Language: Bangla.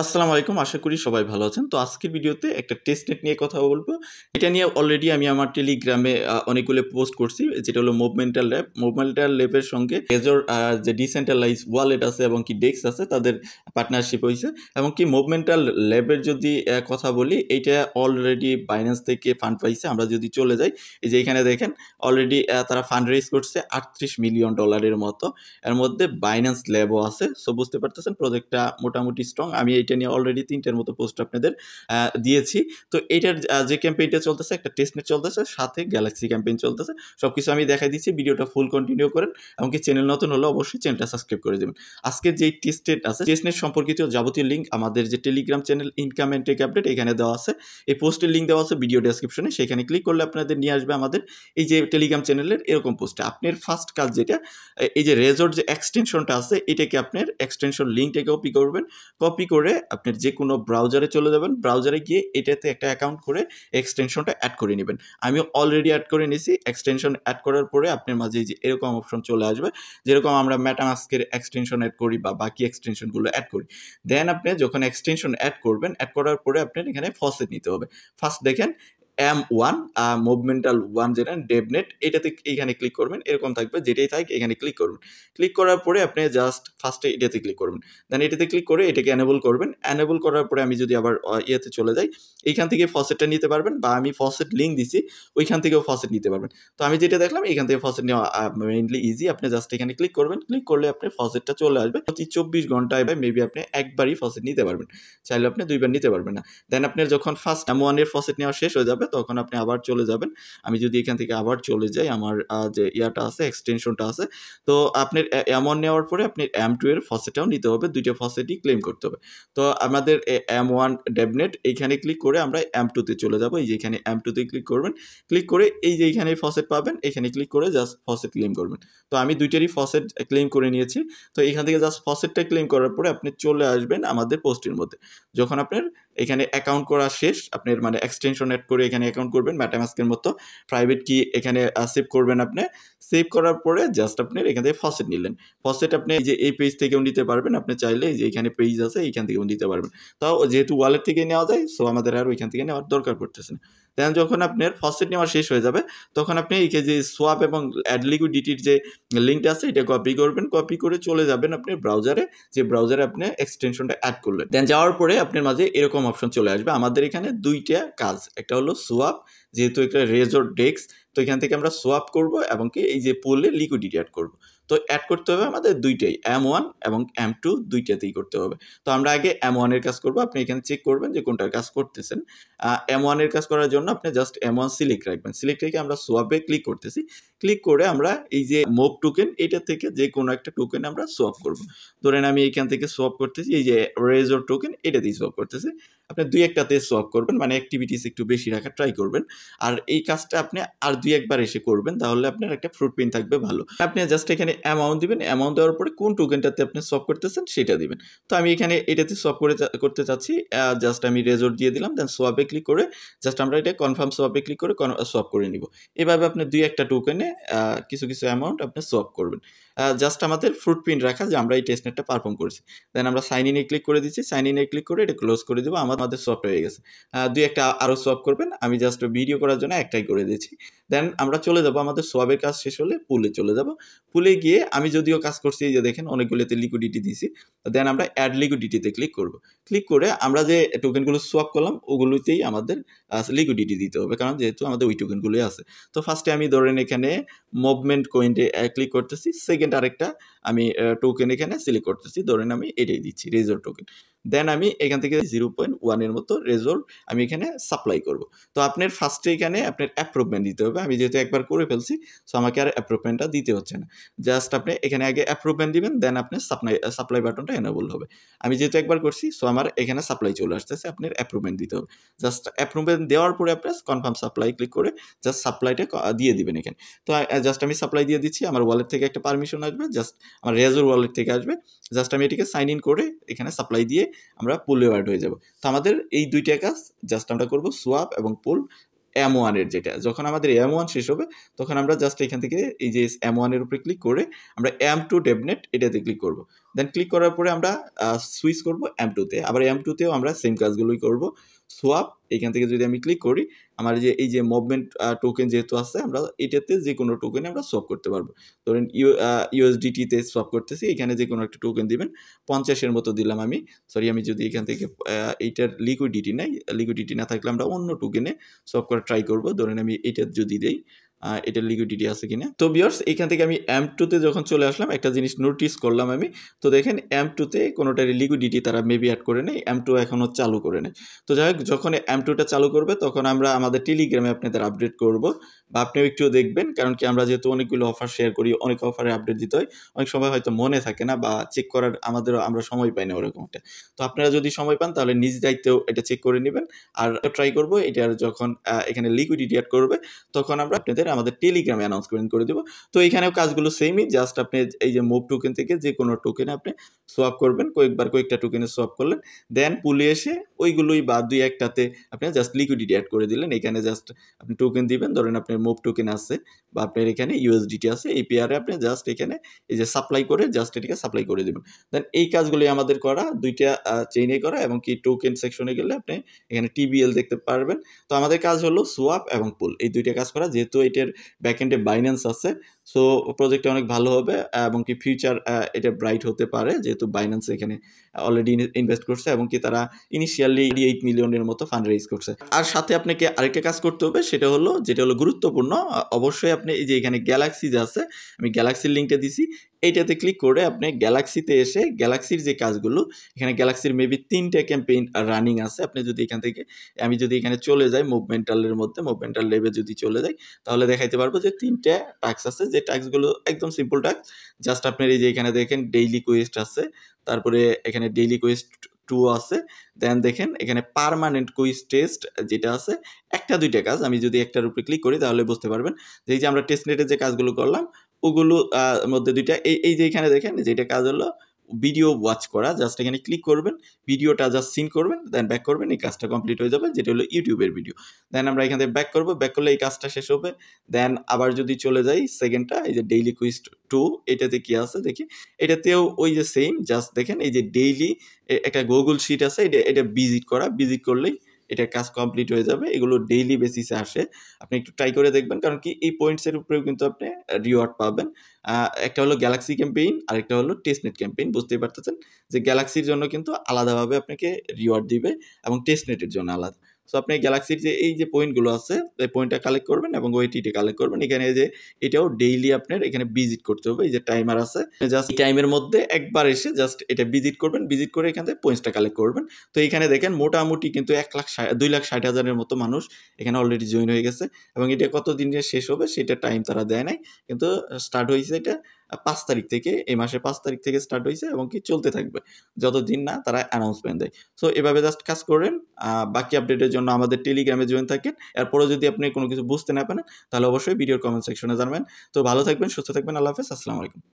আসসালামু আলাইকুম। আশা করি সবাই ভালো আছেন। তো আজকের ভিডিওতে একটা টেস্টনেট নিয়ে কথা বলব। এটা নিয়ে অলরেডি আমি আমার টেলিগ্রামে অনেকগুলো পোস্ট করছি। যেটা হলো মুভমেন্টাল ল্যাব। মুভমেন্টাল ল্যাবের সঙ্গে Trezor যে ডিসেন্ট্রালাইজ ওয়ালেট আছে এবং কি ডেক্স আছে তাদের পার্টনারশিপ হইছে। এবং কি মুভমেন্টাল ল্যাবের যদি কথা বলি, এইটা অলরেডি বাইন্যান্স থেকে ফান্ড পাইছে। আমরা যদি চলে যাই, এই যে এখানে দেখেন অলরেডি তারা ফান্ড রেইজ করছে $38 মিলিয়ন মতো। এর মধ্যে বাইন্যান্স ল্যাবও আছে। সো বুঝতে পারতেছেন প্রজেক্টটা মোটামুটি স্ট্রং। আমি এইটা নিয়ে অলরেডি ৩টার মতো পোস্ট আপনাদের দিয়েছি। তো এইটার যে ক্যাম্পেইনটা চলতেছে, একটা টেস্টনেট চলতেছে, সাথে গ্যালাক্সি ক্যাম্পেইন চলতেছে। সবকিছু আমি দেখাই দিচ্ছি। ভিডিওটা ফুল কন্টিনিউ করেন। এমনকি চ্যানেল নতুন হলে অবশ্যই চ্যানেলটা সাবস্ক্রাইব করে দেবেন। আজকের যেই টেস্টনেট আছে, টেস্টনেট সম্পর্কিত যাবতীয় লিঙ্ক আমাদের যে Telegram channel income and take update এখানে দেওয়া আছে। এই পোস্টের লিঙ্ক দেওয়া আছে ভিডিও ডেসক্রিপশনে। সেখানে ক্লিক করলে আপনাদের নিয়ে আসবে আমাদের এই যে টেলিগ্রাম চ্যানেলের এরকম পোস্টে। আপনার ফার্স্ট কাজ যেটা, এই যে রেজর যে এক্সটেনশনটা আছে, এটাকে আপনার এক্সটেনশন লিঙ্কটাকে কপি করবেন। কপি করে আপনার যে কোনো ব্রাউজারে চলে যাবেন। ব্রাউজারে গিয়ে এটাতে একটা অ্যাকাউন্ট করে এক্সটেনশনটা অ্যাড করে নেবেন। আমি অলরেডি অ্যাড করে নিয়েছি। এক্সটেনশন অ্যাড করার পরে আপনার মাঝে এই যে এরকম অপশন চলে আসবে, যেরকম আমরা মেটামাস্কের এক্সটেনশন অ্যাড করি বা বাকি এক্সটেনশনগুলো অ্যাড করি। দেন আপনি যখন এক্সটেনশন অ্যাড করবেন, অ্যাড করার পরে আপনার এখানে ফসেট নিতে হবে। ফার্স্ট দেখেন M1 মুভমেন্টাল 1 যেটা ডেভনেট, এটাতে এইখানে ক্লিক করবেন। এরকম থাকবে, যেটাই থাক এখানে ক্লিক করবেন। ক্লিক করার পরে আপনি জাস্ট ফার্স্টে এটাতে ক্লিক করবেন। দেন এটাতে ক্লিক করে এটাকে এনেবল করবেন। এনেবল করার পরে আমি যদি আবার ইয়েতে চলে যাই, এইখান থেকে ফসেটটা নিতে পারবেন, বা আমি ফসেট লিঙ্ক দিছি ওইখান থেকেও ফসেট নিতে পারবেন। তো আমি যেটা দেখলাম এখান থেকে ফসেট নেওয়া মেইনলি ইজি। আপনি জাস্ট এখানে ক্লিক করবেন। ক্লিক করলে আপনার ফসেটটা চলে আসবে। প্রতি 24 ঘন্টায় মেবি আপনি একবারই ফসেট নিতে পারবেন, চাইলে আপনি দুইবার নিতে পারবেন না। দেন আপনার যখন ফার্স্ট M1 এর ফসেট নেওয়া শেষ হয়ে যাবে, তখন আপনি আবার চলে যাবেন। আমি যদি এখান থেকে আবার চলে যাই, আমার যে ইয়াটা আছে, এক্সটেনশনটা আছে, তো আপনার M1 নেওয়ার পরে আপনি M2 এর ফসেটটাও নিতে হবে। দুইটা ফসেটই ক্লেম করতে হবে। তো আমাদের M1 ডেভনেট এইখানে ক্লিক করে আমরা M2 তে চলে যাব। এই যে এখানে M2 তে ক্লিক করবেন। ক্লিক করে এই যে এখানে ফসেট পাবেন, এখানে ক্লিক করে জাস্ট ফসেট ক্লেম করবেন। তো আমি দুইটারই ফসেট ক্লেম করে নিয়েছি। তো এখান থেকে জাস্ট ফসেটটা ক্লেম করার পরে আপনি চলে আসবেন আমাদের পোস্টের মধ্যে। যখন আপনার এখানে অ্যাকাউন্ট করা শেষ, আপনার মানে এক্সটেনশন অ্যাড করে এখানে অ্যাকাউন্ট করবেন মেটামাস্কের মতো। প্রাইভেট কি এখানে সেভ করবেন আপনি। সেভ করার পরে জাস্ট আপনার এখান থেকে ফসেট নিলেন। ফসেট আপনি এই যে এই পেজ থেকেও নিতে পারবেন। আপনি চাইলে এই যে এখানে পেজ আছে, এইখান থেকেও নিতে পারবেন। তাও যেহেতু ওয়ালেট থেকে নেওয়া যায়, সো আমাদের আর ওইখান থেকে নেওয়ার দরকার পড়তেছে না। দেন যখন আপনার ফসেট নেওয়া শেষ হয়ে যাবে, তখন আপনি এই যে সোয়াপ এবং অ্যাড লিকুইডিটির যে লিঙ্কটা আছে, এটা কপি করবেন। কপি করে চলে যাবেন আপনার ব্রাউজারে, যে ব্রাউজারে আপনি এক্সটেনশনটা অ্যাড করলেন। দেন যাওয়ার পরে আপনার মাঝে এরকম অপশন চলে আসবে। আমাদের এখানে দুইটা কাজ, একটা হলো সোয়াপ, যেহেতু একটা রেজর ডেক্স, তো এখান থেকে আমরা সোয়াপ করব এবং কি এই যে পুলে লিকুইডিটি অ্যাড করব। তো অ্যাড করতে হবে আমাদের দুইটাই, M1 এবং M2 দুইটাতেই করতে হবে। তো আমরা আগে M1 এর কাজ করব। আপনি এখানে চেক করবেন যে কোনটার কাজ করতেছেন। M1 এর কাজ করার জন্য আপনি জাস্ট M1 সিলেক্ট রাখবেন। সিলেক্ট রেখে আমরা সোয়াপে ক্লিক করতেছি। ক্লিক করে আমরা এই যে মুভ টোকেন, এটা থেকে যে কোনো একটা টোকেন আমরা সোয়াপ করব। ধরেন আমি এখান থেকে সোয়াপ করতেছি এই যে রেজর টোকেন, এটা দিয়ে সোয়াপ করতেছি। আপনি দুই একটাতে সোয়াপ করবেন, মানে অ্যাক্টিভিটিস একটু বেশি রাখার ট্রাই করবেন। আর এই কাজটা আপনি আর দুই একবার এসে করবেন, তাহলে আপনার একটা ফ্রুট পিন থাকবে ভালো। আপনি জাস্ট এখানে অ্যামাউন্ট দিবেন। অ্যামাউন্ট দেওয়ার পরে কোন টোকেনটাতে আপনি সোয়াপ করতেছেন সেটা দিবেন। তো আমি এখানে এটাতে সোয়াপ করতে চাচ্ছি। জাস্ট আমি রেজর দিয়ে দিলাম। দেন সোয়াপে ক্লিক করে জাস্ট আমরা এটা কনফার্ম সোয়াপে ক্লিক করে সোয়াপ করে নিব। এভাবে আপনি দুই একটা টোকেনে কিছু অ্যামাউন্ট আপনি সোয়াপ করবেন। জাস্ট আমাদের ফ্রুট প্রিন্ট রাখা যে আমরা এই টেস্টনেটটা পারফর্ম করেছি। দেন আমরা সাইন ইনে ক্লিক করে দিচ্ছি। সাইন ইনে ক্লিক করে এটা ক্লোজ করে দেবো। আমাদের সোয়াপ হয়ে গেছে। দুই একটা আরও সোয়াপ করবেন। আমি জাস্ট ভিডিও করার জন্য একটাই করে দিচ্ছি। দেন আমরা চলে যাব, আমাদের সোয়াবের কাজ শেষ হলে পুলে চলে যাব। পুলে গিয়ে আমি যদিও কাজ করছি, এই যে দেখেন অনেকগুলোতে লিকুইডিটি দিছি। দেন আমরা অ্যাড লিকুইডিটিতে ক্লিক করব। ক্লিক করে আমরা যে টোকেনগুলো সোয়াপ করলাম ওগুলোতেই আমাদের লিকুইডিটি দিতে হবে, কারণ যেহেতু আমাদের ওই টোকেনগুলোই আছে। তো ফার্স্টে আমি ধরেন এখানে মুভমেন্ট কয়েনটে ক্লিক করতেছি। সেকেন্ড আরেকটা আমি টোকেন এখানে সিলেক্ট করতেছি। ধরেন আমি এটাই দিচ্ছি, রেজর টোকেন। দেন আমি এখান থেকে 0.1 এর মতো রেজর আমি এখানে সাপ্লাই করব। তো আপনার ফার্স্টে এখানে আপনার অ্যাপ্রুভমেন্ট দিতে হবে। আমি যেহেতু একবার করে ফেলছি, সো আমাকে আর অ্যাপ্রুভমেন্টটা দিতে হচ্ছে না। জাস্ট আপনি এখানে আগে অ্যাপ্রুভমেন্ট দিবেন, দেন আপনার সাপ্লাই বাটনটা এনেবল হবে। আমি যেহেতু একবার করছি, সো আমার এখানে সাপ্লাই চলে আসতেছে। আপনার অ্যাপ্রুভমেন্ট দিতে হবে। জাস্ট অ্যাপ্রুভমেন্ট দেওয়ার পরে আপনার কনফার্ম সাপ্লাই ক্লিক করে জাস্ট সাপ্লাইটা দিয়ে দিবেন এখানে। তো জাস্ট আমি সাপ্লাই দিয়ে দিচ্ছি। আমার ওয়ালেট থেকে একটা পারমিশন আসবে, জাস্ট আমার রেজর ওয়ালেট থেকে আসবে। জাস্ট আমি এটিকে সাইন ইন করে এখানে সাপ্লাই দিয়ে আমরা পুলে অ্যাড হয়ে যাব। তো আমাদের এই দুইটা কাজ জাস্ট আমরা করব, সোয়াপ এবং পুল। M1 এর যেটা, যখন আমাদের M1 শেষ হবে, তখন আমরা জাস্ট এখান থেকে এই যে M1 এর উপরে ক্লিক করে আমরা M2 ডেভনেট এটাতে ক্লিক করব। দেন ক্লিক করার পরে আমরা সুইচ করব M2-তে। আবার M2-তেও আমরা সেম কাজগুলোই করব। সোয়াপ এখান থেকে যদি আমি ক্লিক করি, আমার যে এই যে মুভমেন্ট টোকেন যেহেতু আছে, আমরা এটাতে যে কোনো টোকেনে আমরা সোয়াপ করতে পারবো। ধরেন USDT-তে সোয়াপ করতেছি, এখানে যে কোনো একটা টোকেন দিবেন, 50-এর মতো দিলাম আমি। সরি, আমি যদি এখান থেকে এইটার লিকুইডিটি নাই, লিকুইডিটি না থাকলে আমরা অন্য টোকেনে সোয়াপ করার ট্রাই করব। ধরেন আমি এটার যদি দেই, এটার লিকুইডিটি আছে কিনা। তো ভিউয়ার্স, এখান থেকে আমি M2-তে যখন চলে আসলাম, একটা জিনিস নোটিস করলাম আমি। তো দেখেন M2-তে কোনোটার লিকুইডিটি তারা মেবি অ্যাড করে নেই, M2 এখনও চালু করে নেই। তো যাই হোক, যখন M2টা চালু করবে তখন আমরা আমাদের টেলিগ্রামে আপনাদের আপডেট করব, বা আপনিও একটু দেখবেন। কারণ কি, আমরা যেহেতু অনেকগুলো অফার শেয়ার করি, অনেক অফারে আপডেট দিতে হয়, অনেক সময় হয়তো মনে থাকে না বা চেক করার আমরা সময় পাই না ওরকম একটা। তো আপনারা যদি সময় পান তাহলে নিজ দায়িত্বেও এটা চেক করে নেবেন। আর ট্রাই করব এটার যখন এখানে লিকুইডিটি অ্যাড করবে তখন আমরা আপনাদের আমাদের টেলিগ্রামে অ্যানাউন্সমেন্ট করে দেবো। তো এখানেও কাজগুলো সেমই, জাস্ট আপনি এই যে মুভ টোকেন থেকে যে কোনো টোকেনে আপনি সোয়াপ করবেন, কয়েকটা টোকেনে সোয়াপ করলেন, দেন পুলে এসে ওইগুলোই বা 2-1টাতে আপনি জাস্ট লিকুইডিটি অ্যাড করে দিলেন। এখানে জাস্ট আপনি টোকেন দিবেন, ধরেন আপনার মুভ টোকেন আছে বা আপনার এখানে USDT আছে, এই পেয়ারে আপনি জাস্ট এখানে এই যে সাপ্লাই করে জাস্ট এটাকে সাপ্লাই করে দেবেন। দেন এই কাজগুলোই আমাদের করা, 2টা চেইনে করা, এবং কি টোকেন সেকশনে গেলে আপনি এখানে TBL দেখতে পারবেন। তো আমাদের কাজ হলো সোয়াপ এবং পুল, এই 2টা কাজ করা। যেহেতু এটার ব্যাকএন্ডে বাইন্যান্স আছে, সো প্রজেক্টটা অনেক ভালো হবে এবং কি ফিউচার এটা ব্রাইট হতে পারে, যেহেতু বাইন্যান্স এখানে অলরেডি ইনভেস্ট করছে এবং কি তারা ইনিশিয়ালি 8 মিলিয়নের মতো ফান্ড রেইজ করছে। আর সাথে আপনাকে আরেকটা কাজ করতে হবে, সেটা হলো যেটা হলো গুরুত্বপূর্ণ, অবশ্যই আপনি এই যে এখানে গ্যালাক্সি যে আছে, আমি গ্যালাক্সির লিঙ্কটা দিছি, এইটাতে ক্লিক করে আপনি গ্যালাক্সিতে এসে গ্যালাক্সির যে কাজগুলো, এখানে গ্যালাক্সির মেবি 3টা ক্যাম্পেইন রানিং আছে। আপনি যদি এখান থেকে, আমি যদি এখানে চলে যাই মুভমেন্টালের মধ্যে, মুভমেন্টাল লেভে যদি চলে যাই, তাহলে দেখাইতে পারবো যে 3টা টাস্ক আছে, যে টাস্কগুলো একদম সিম্পল টাস্ক। জাস্ট আপনার এই যে এখানে দেখেন ডেইলি কোয়েস্ট আছে, তারপরে এখানে ডেইলি কোয়েস্ট 2 আছে, দেন দেখেন এখানে পার্মানেন্ট কুইজ টেস্ট যেটা আছে, 1-2টা কাজ। আমি যদি একটার উপরে ক্লিক করি তাহলে বুঝতে পারবেন যে এই যে আমরা টেস্টনেটে যে কাজগুলো করলাম ওগুলো মধ্যে 2টা, এই যে এখানে দেখেন যেটা কাজ হলো ভিডিও ওয়াচ করা। জাস্ট এখানে ক্লিক করবেন, ভিডিওটা জাস্ট সিন করবেন, দেন ব্যাক করবেন, এই কাজটা কমপ্লিট হয়ে যাবে, যেটা হলো ইউটিউবের ভিডিও। দেন আমরা এখান থেকে ব্যাক করবো, ব্যাক করলে এই কাজটা শেষ হবে। দেন আবার যদি চলে যাই সেকেন্ডটা, এই যে ডেইলি কুইজ 2, এটাতে কি আছে দেখি, এটাতেও ওই যে সেম, জাস্ট দেখেন এই যে ডেইলি একটা গুগল শিট আছে, এটা ভিজিট করা, ভিজিট করলেই এটার কাজ কমপ্লিট হয়ে যাবে। এগুলো ডেইলি বেসিসে আসে, আপনি একটু ট্রাই করে দেখবেন। কারণ কি, এই পয়েন্টসের উপরেও কিন্তু আপনি রিওয়ার্ড পাবেন। একটা হলো গ্যালাক্সি ক্যাম্পেইন, আরেকটা হলো টেস্টনেট ক্যাম্পেইন। বুঝতেই পারতেছেন যে গ্যালাক্সির জন্য কিন্তু আলাদাভাবে আপনাকে রিওয়ার্ড দিবে এবং টেস্টনেটের জন্য আলাদা। সো আপনি গ্যালাক্সির যে এই যে পয়েন্টগুলো আছে, এই পয়েন্টটা কালেক্ট করবেন এবং ওইটিটা কালেক্ট করবেন। এখানে যে এটাও ডেইলি আপনার এখানে ভিজিট করতে হবে, এই যে টাইমার আছে, জাস্ট এই টাইমের মধ্যে একবার এসে জাস্ট এটা ভিজিট করবেন, ভিজিট করে এখান থেকে পয়েন্টসটা কালেক্ট করবেন। তো এখানে দেখেন মোটামুটি কিন্তু 2,60,000-এর মতো মানুষ এখানে অলরেডি জয়েন হয়ে গেছে, এবং এটা কত দিনে শেষ হবে সেটা টাইম তারা দেয় নাই, কিন্তু স্টার্ট হয়েছে এটা 5 তারিখ থেকে, এই মাসের 5 তারিখ থেকে স্টার্ট হয়েছে এবং কি চলতে থাকবে যতদিন না তারা অ্যানাউন্সমেন্ট দেয়। সো এভাবে জাস্ট কাজ করেন। বাকি আপডেটের জন্য আমাদের টেলিগ্রামে জয়েন থাকেন। এরপরও যদি আপনি কোনো কিছু বুঝতে না পারেন তাহলে অবশ্যই ভিডিওর কমেন্ট সেকশনে জানাবেন। তো ভালো থাকবেন, সুস্থ থাকবেন, আল্লাহ হাফেজ, আসসালামু আলাইকুম।